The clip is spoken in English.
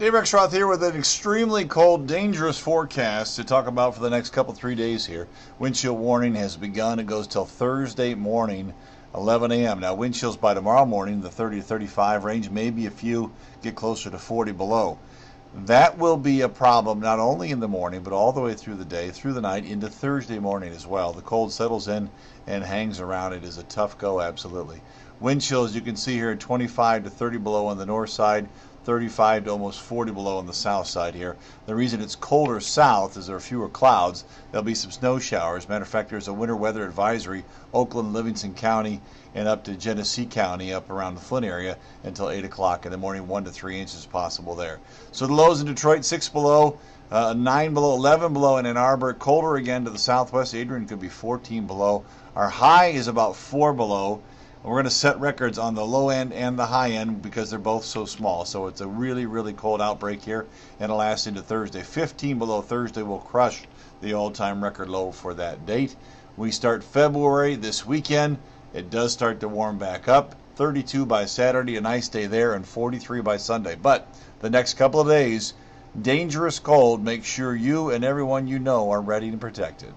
Dave Rexroth here with an extremely cold, dangerous forecast to talk about for the next couple, 3 days here. Wind chill warning has begun. It goes till Thursday morning, 11 a.m. Now, wind chills by tomorrow morning, the 30 to 35 range, maybe a few get closer to 40 below. That will be a problem not only in the morning, but all the way through the day, through the night, into Thursday morning as well. The cold settles in and hangs around. It is a tough go, absolutely. Wind chills, you can see here, 25 to 30 below on the north side, 35 to almost 40 below on the south side here. The reason it's colder south is there are fewer clouds. There'll be some snow showers. Matter of fact, there's a winter weather advisory, Oakland, Livingston County, and up to Genesee County, up around the Flint area until 8 o'clock in the morning. 1 to 3 inches possible there. So the lows in Detroit, 6 below, 9 below, 11 below in Ann Arbor. Colder again to the southwest. Adrian could be 14 below. Our high is about 4 below. We're going to set records on the low end and the high end because they're both so small. So it's a really, really cold outbreak here, and it'll last into Thursday. 15 below Thursday will crush the all-time record low for that date. We start February this weekend. It does start to warm back up. 32 by Saturday, a nice day there, and 43 by Sunday. But the next couple of days, dangerous cold. Make sure you and everyone you know are ready and protected.